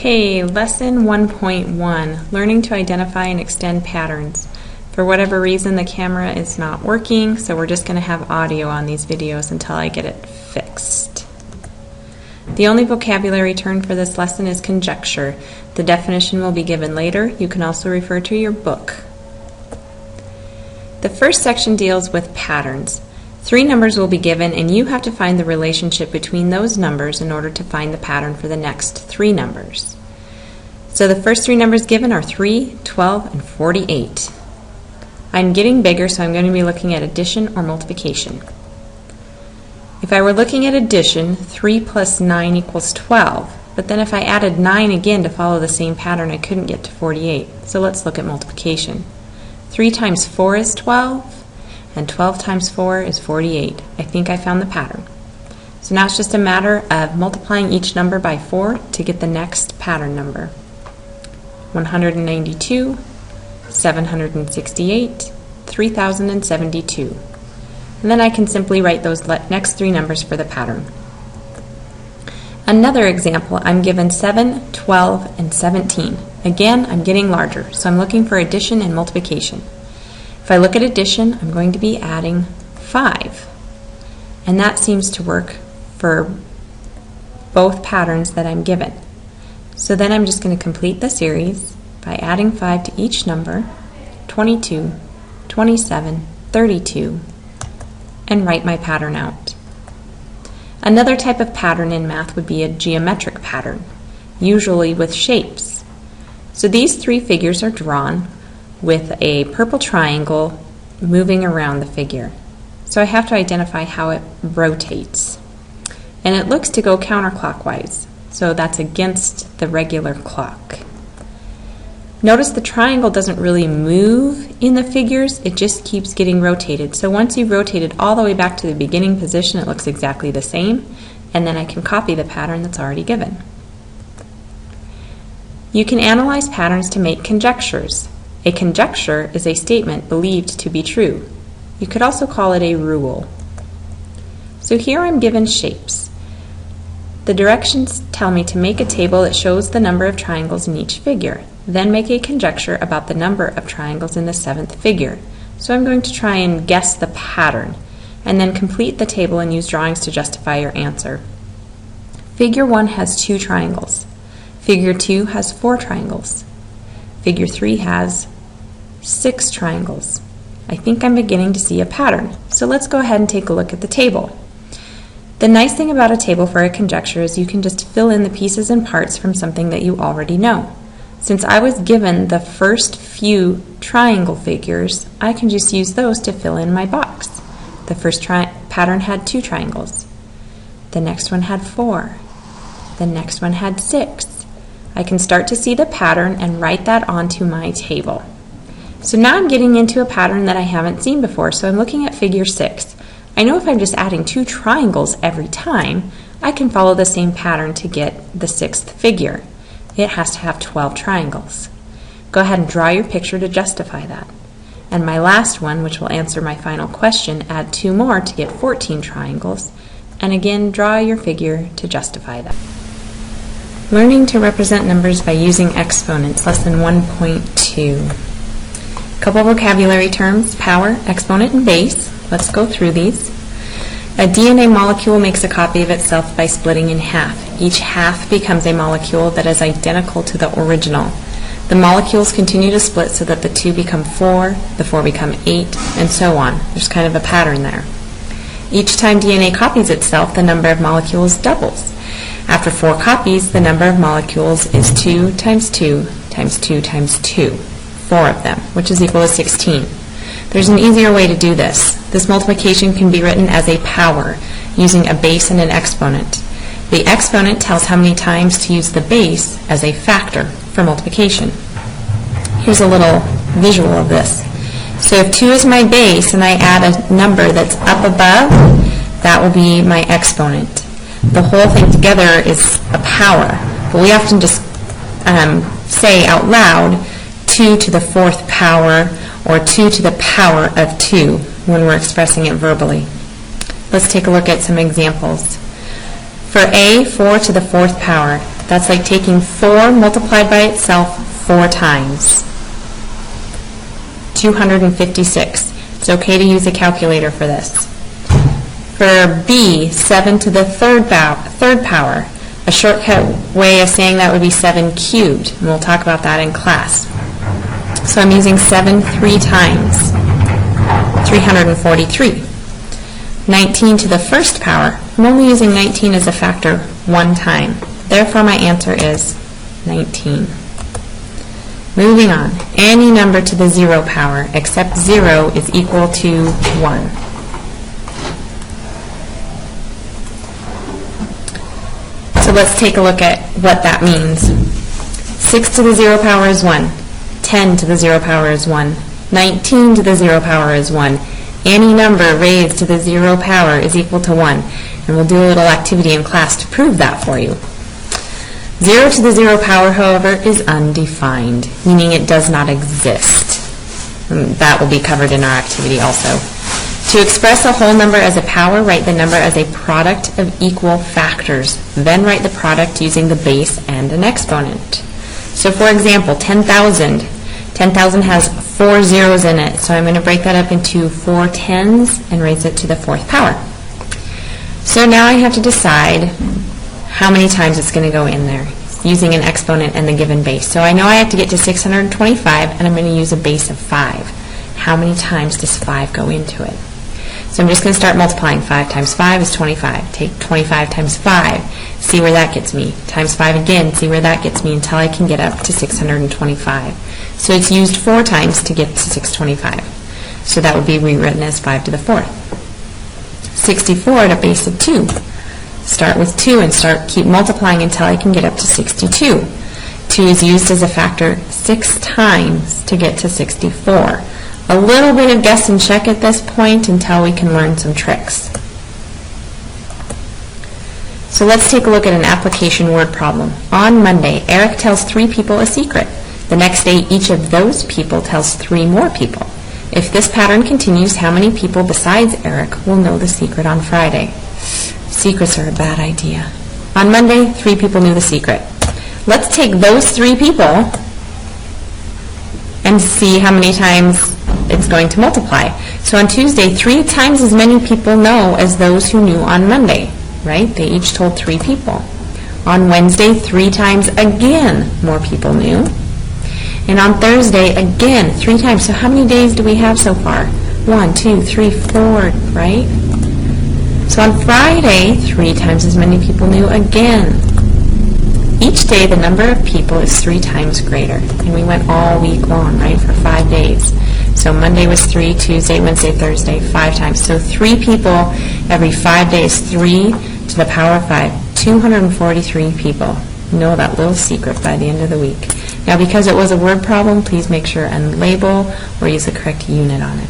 Okay, lesson 1.1, learning to identify and extend patterns. For whatever reason, the camera is not working, so we're just going to have audio on these videos until I get it fixed. The only vocabulary term for this lesson is conjecture. The definition will be given later. You can also refer to your book. The first section deals with patterns. 3 numbers will be given, and you have to find the relationship between those numbers in order to find the pattern for the next 3 numbers. So the first 3 numbers given are 3, 12, and 48. I'm getting bigger, so I'm going to be looking at addition or multiplication. If I were looking at addition, 3 plus 9 equals 12. But then if I added 9 again to follow the same pattern, I couldn't get to 48. So let's look at multiplication. 3 times 4 is 12. And 12 times 4 is 48. I think I found the pattern. So now it's just a matter of multiplying each number by 4 to get the next pattern number. 192, 768, 3072. And then I can simply write those next 3 numbers for the pattern. Another example, I'm given 7, 12, and 17. Again, I'm getting larger, so I'm looking for addition and multiplication. If I look at addition, I'm going to be adding 5. And that seems to work for both patterns that I'm given. So then I'm just going to complete the series by adding 5 to each number, 22, 27, 32, and write my pattern out. Another type of pattern in math would be a geometric pattern, usually with shapes. So these 3 figures are drawn with a purple triangle moving around the figure. So I have to identify how it rotates. And it looks to go counterclockwise, so that's against the regular clock. Notice the triangle doesn't really move in the figures, it just keeps getting rotated. So once you've rotated all the way back to the beginning position, it looks exactly the same, and then I can copy the pattern that's already given. You can analyze patterns to make conjectures. A conjecture is a statement believed to be true. You could also call it a rule. So here I'm given shapes. The directions tell me to make a table that shows the number of triangles in each figure. Then make a conjecture about the number of triangles in the 7th figure. So I'm going to try and guess the pattern, and then complete the table and use drawings to justify your answer. Figure 1 has 2 triangles. Figure 2 has 4 triangles. Figure 3 has 6 triangles. I think I'm beginning to see a pattern, so let's go ahead and take a look at the table. The nice thing about a table for a conjecture is you can just fill in the pieces and parts from something that you already know. Since I was given the first few triangle figures, I can just use those to fill in my box. The first pattern had 2 triangles. The next one had 4. The next one had 6. I can start to see the pattern and write that onto my table. So now I'm getting into a pattern that I haven't seen before, so I'm looking at figure 6. I know if I'm just adding 2 triangles every time, I can follow the same pattern to get the 6th figure. It has to have 12 triangles. Go ahead and draw your picture to justify that. And my last one, which will answer my final question, add 2 more to get 14 triangles. And again, draw your figure to justify that. Learning to represent numbers by using exponents, lesson 1.2. Couple vocabulary terms, power, exponent, and base. Let's go through these. A DNA molecule makes a copy of itself by splitting in half. Each half becomes a molecule that is identical to the original. The molecules continue to split so that the 2 become 4, the 4 become 8, and so on. There's kind of a pattern there. Each time DNA copies itself, the number of molecules doubles. After 4 copies, the number of molecules is 2 times 2 times 2 times 2. 4 of them, which is equal to 16. There's an easier way to do this. This multiplication can be written as a power, using a base and an exponent. The exponent tells how many times to use the base as a factor for multiplication. Here's a little visual of this. So if 2 is my base and I add a number that's up above, that will be my exponent. The whole thing together is a power, but we often just say out loud 2 to the 4th power or 2 to the power of 2 when we're expressing it verbally. Let's take a look at some examples. For a, 4 to the 4th power, That's like taking 4 multiplied by itself 4 times. 256. It's okay to use a calculator for this. For B, 7 to the third power. A shortcut way of saying that would be 7 cubed, and we'll talk about that in class. So I'm using 7 3 times, 343. 19 to the first power, I'm only using 19 as a factor 1 time. Therefore, my answer is 19. Moving on, any number to the 0 power except 0 is equal to 1. So let's take a look at what that means. 6 to the 0 power is 1. 10 to the 0 power is 1. 19 to the 0 power is 1. Any number raised to the 0 power is equal to 1. And we'll do a little activity in class to prove that for you. 0 to the 0 power, however, is undefined, meaning it does not exist. And that will be covered in our activity also. To express a whole number as a power, write the number as a product of equal factors. Then write the product using the base and an exponent. So for example, 10,000. 10,000 has 4 zeros in it, so I'm going to break that up into 4 tens and raise it to the 4th power. So now I have to decide how many times it's going to go in there using an exponent and the given base. So I know I have to get to 625, and I'm going to use a base of 5. How many times does 5 go into it? So I'm just going to start multiplying. 5 times 5 is 25. Take 25 times 5, see where that gets me. Times 5 again, see where that gets me until I can get up to 625. So it's used 4 times to get to 625. So that would be rewritten as 5 to the 4th. 64 at a base of 2. Start with 2 and keep multiplying until I can get up to 62. 2 is used as a factor 6 times to get to 64. A little bit of guess and check at this point until we can learn some tricks. So let's take a look at an application word problem. On Monday, Eric tells 3 people a secret. The next day, each of those people tells 3 more people. If this pattern continues, how many people besides Eric will know the secret on Friday? Secrets are a bad idea. On Monday, 3 people knew the secret. Let's take those 3 people and see how many times it's going to multiply. So on Tuesday, 3 times as many people know as those who knew on Monday, right? They each told 3 people. On Wednesday, 3 times again more people knew. And on Thursday, again, 3 times. So how many days do we have so far? 1, 2, 3, 4, right? So on Friday, 3 times as many people knew again. Each day, the number of people is 3 times greater. And we went all week long, right, for 5 days. So Monday was 3, Tuesday, Wednesday, Thursday, 5 times. So 3 people every 5 days, 3 to the power of 5, 243 people know that little secret by the end of the week. Now, because it was a word problem, please make sure and label or use the correct unit on it.